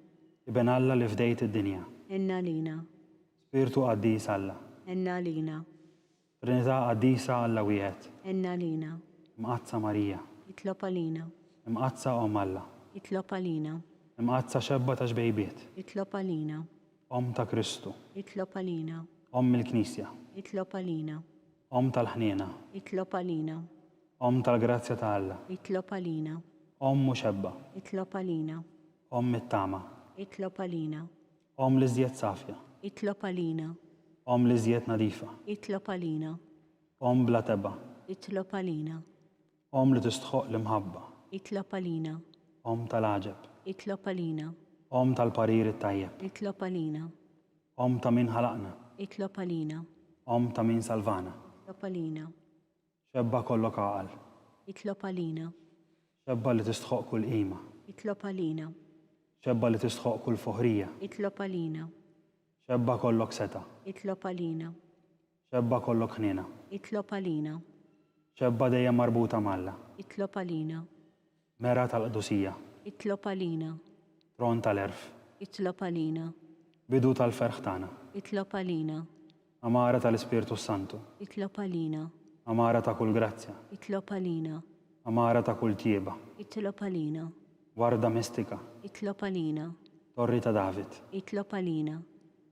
Iben Alla li fdejt id-dinja, Inna lina. Spiritu qaddis Alla, Inna lina. Trinità qaddisa Alla wieħed, Inna lina. Mqazza Marija, Itlob għalina. Mqazza Om Alla, Itlob għalina. Mqazza xebba ta' xbejbiet, Itlob għalina. Om ta' Kristu, Itlob għalina. Om il-Knisja, Itlob għalina. Om tal-ħniena, Itlob għalina. Om tal-grazzja ta' Alla, Itlob għalina. Om muxebba, Itlob għalina. Om it-tama, Itlob għalina. Om li żjed safja, Itlob għalina. Om li żjed nadifa, Itlob għalina. Om bla tebba, Itlob għalina. Om li tistħoq l-imħabba, Itlob għalina. Om tal-aġeb, Itlob għalina. Om tal-parir it-tajjeb, Itlob għalina. Om ta' min ħalaqna, Itlob għalina. Om ta' min salvana, Itlob għalina. xebba kollok għaqal, Itlob għalina. xebba li tistħoq kull qima, Itlob għalina. xebba li tistħoq kull foħrija, Itlob għalina. xebba kollok seta, Itlob għalina. xebba kollok ħnina, Itlob għalina. xebba dejjem marbuta malla, Itlob għalina. mera tal-qdusija, Itlob għalina. tron tal-erf, Itlob għalina. bidu tal-ferħ tagħna, Itlob għalina. amara tal-Ispirtu Santu, Itlob għalina. amara ta' kull grazzja, Itlob għalina. amara ta' kull tieba, Itlob għalina. warda mistika, Itlob għalina. torri ta' David, Itlob għalina.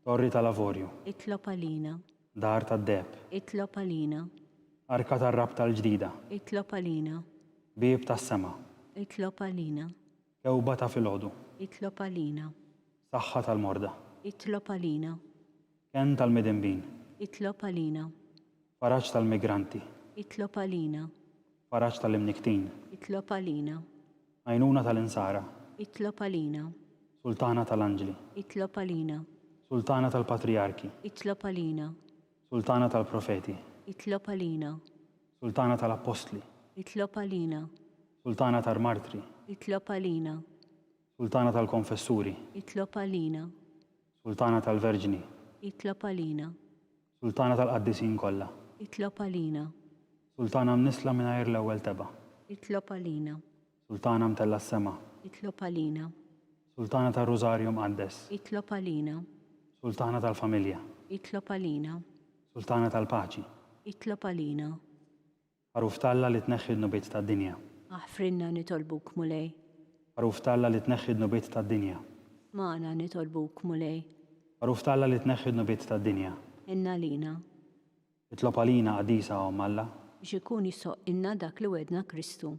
torri ta' lavorju, Itlob għalina. dar ta' deb, Itlob għalina. arka tar-rab tal-ġdida, Itlob għalina. bib tas-sema, Itlob għalina. kewba ta' filgħodu, Itlob għalina. saħħa tal-morda, Itlob għalina. ken tal-midinbin, Itlob għalina. faraġġ tal-migranti, Itlob għalina. faraġġ tal-imniktin, Itlob għalina. għajnuna tal-insara, Itlob għalina. sultana tal-anġli, Itlob għalina. sultana tal-patriarki, Itlob għalina. sultana tal-profeti, Itlob għalina. sultana tal-apostli, Itlob għalina. sultana tal-martri, Itlob għalina. sultana tal-konfessuri, Itlob għalina. sultana tal-verġni, Itlob għalina. sultana tal-qaddisin kollha, Itlob għalina. sultana mnisla mingħajr l-ewwel teba, Itlob għalina. sultana mtella s-sema, Itlob għalina. sultana tal-Rużarju mqaddes, Itlob għalina. sultana tal-familja, Itlob għalina. sultana tal-paċi, Itlob għalina. ħaruf talla li tneħħi d-nubiet tad-dinja, Aħfrinna nitolbuk mulej. ħaruf talla li tneħħi d-nubiet tad-dinja, Maħna nitolbuk mulej. ħaruf talla li tneħħi d-nubiet tad-dinja, Inna lina. itlob għalina qadisa Om Alla, Biex ikun jisoq inna dak li wedna Kristu.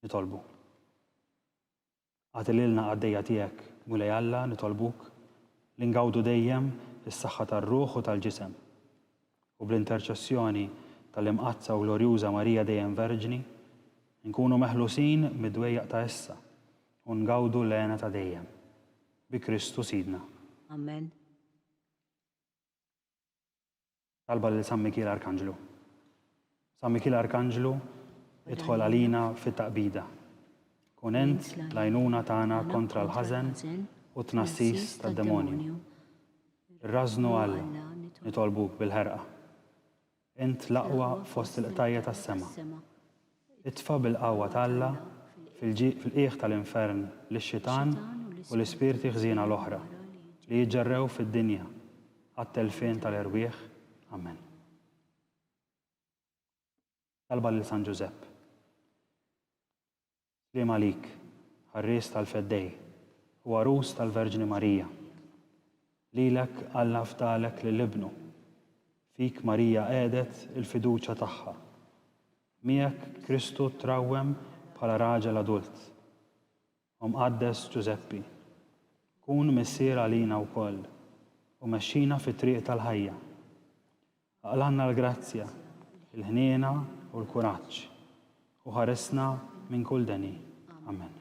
nitolbu. Għatililna għaddejja tiegħek mulej Alla nitolbuk li ngawdu dejjem is-saħħa tar-ruħ u tal-ġisem. U bl-interċessjoni tal-imqazza u glorjuża Marija dejjem Verġni, nkunu meħlusin mid-dwejjaq ta' issa u ngawdu l-għena ta' dejjem. Bi Kristu Sidna. Amen. Talba lil San Mikil Arkanġlu. San Mikil Arkanġlu idħol għalina fit-taqbida. Kun ent l-għajnuna tagħna kontra l-ħażen u tnassis tad-demonju. Irrażnu Alla nitolbuk bil-ħerqa. Ent l-aqwa fost il-qtajja tas-sema. Itfa bil-qawwa tal-Alla fil-qiegħ tal-infern lix-xitan u l-ispirti ħżiena l-oħra li jiġġarrew fid-dinja għat-telfien tal-irwieħ. Amen. Talba lil San Giuseppe. Slim għalik, ħarries tal-feddej, u għarus tal-Verġni Marija. Lilek Alla ftalek lill-ibnu. Fik Marija għedet il-fiduċa tagħha. Miegħek Kristu trawwem bħala raġel adult. Qaddes Giuseppi, kun missier għalina wkoll u mexxina fit-triq tal-ħajja. Aqlanna l-grazzja, il-ħniena u l-kuraġġ u ħaresna minn kull deni. Amen.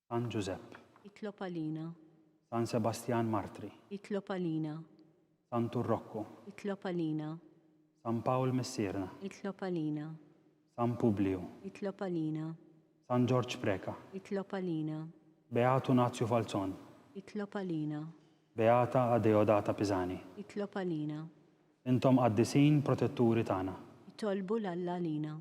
San Giuseppe, Itlob għalina. San Sebastian Martri, Itlob għalina. San Turrocco, Itlob għalina. San Paul Missierna, Itlob għalina. San Publio, Itlob għalina. San George Preka, Itlob għalina. Beatu Nazio Falzon, Itlob għalina. Beata Adeodata Pisani. Itlob għalina. Intom qaddisin protetturi tagħna. tolbu l-Alla lina.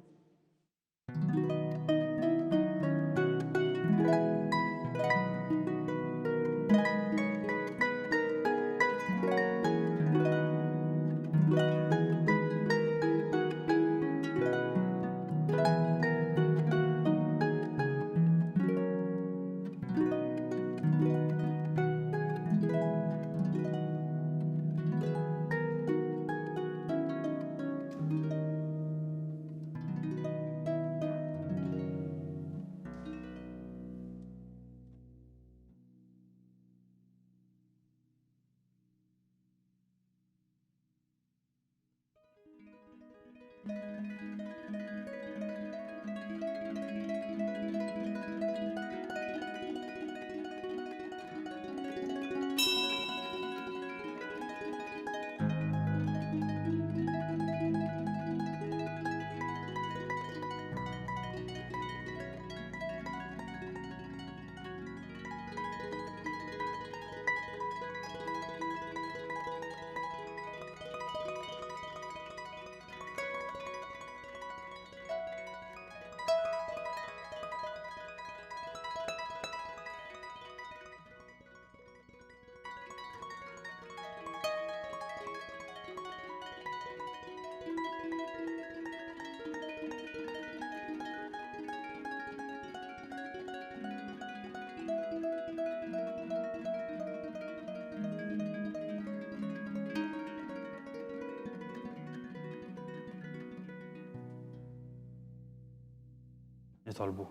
Nitolbu.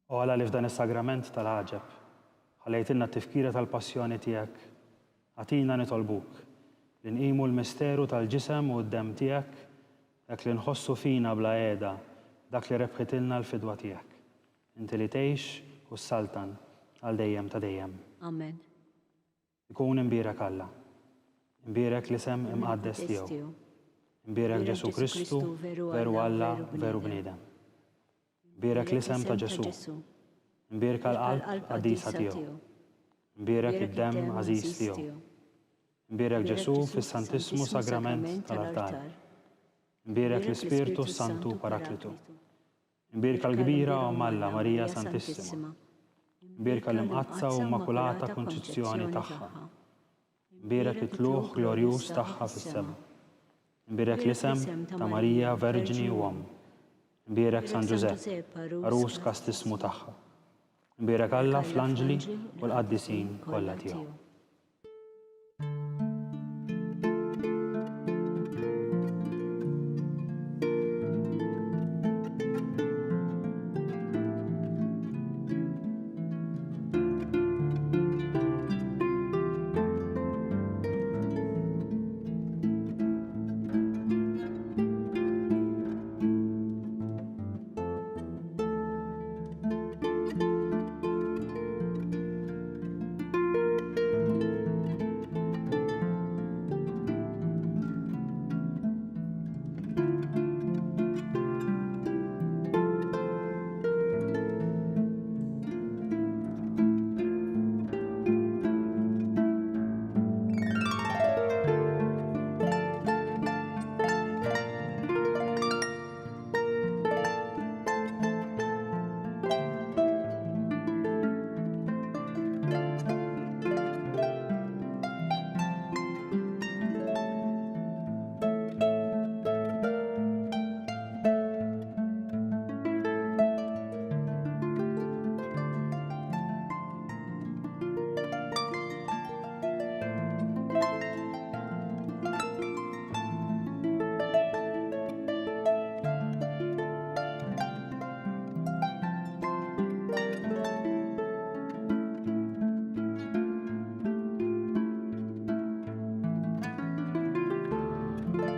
U għala li f'dan is-sagrament tal-ħaġeb, ħallejtilna t-tifkira tal-passjoni tiegħek, għatina nitolbuk li nqimu l-misteru tal-ġisem u d-dem tiegħek, dak li nħossu fina bla qiegħda, dak li rebħitilna l-fidwa tiegħek. Inti li tgħix u s-saltan għal dejjem ta' dejjem. Amen. Ikun imbierek Alla, imbierek l-isem imqaddes tiegħu, imbierek Ġesu Kristu, veru Alla, veru bniedem. Imbierek l-isem ta' Ġesu, imbierek għal-qalb għaddisa tiegħu, imbierek id-dem għażiż tiegħu, imbierek Ġesu fis-Santismu Sagrament tal-altar, imbierek l-Ispirtu Santu Paraklitu, imbierek għal-kbira u Alla Marija Santissima, imbierek l-imqazza u immakulata konċizzjoni tagħha, imbierek it-tluħ glorjuż tagħha fis-sema, imbierek l-isem ta' Marija Verġini u Omm, imbierek San Giuseppe, arus kastismu tagħha, imbierek Alla fl-anġli u l-qaddisin kollha tiegħu.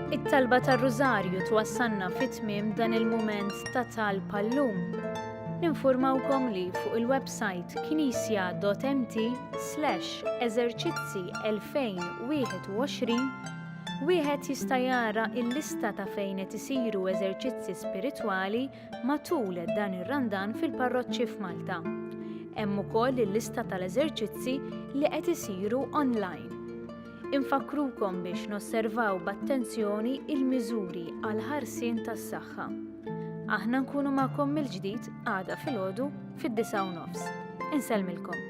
It-talba tar-Rużarju twassalna fit-tmiem dan il-mument ta' talba llum. Ninfurmawkom li fuq il-website knisja.mt/eżerċizzi 2021 wieħed jista' jara l-lista ta' fejn qed isiru eżerċizzi spiritwali matul dan ir-Randan fil-parroċċi f'Malta. Hemm ukoll il-lista tal-eżerċizzi li qed isiru online. Infakrukom biex nosservaw b'attenzjoni il-miżuri għal ħarsien tas-saħħa. Aħna nkunu magħkom mill-ġdid għada filgħodu fid-9:30. Inselmilkom.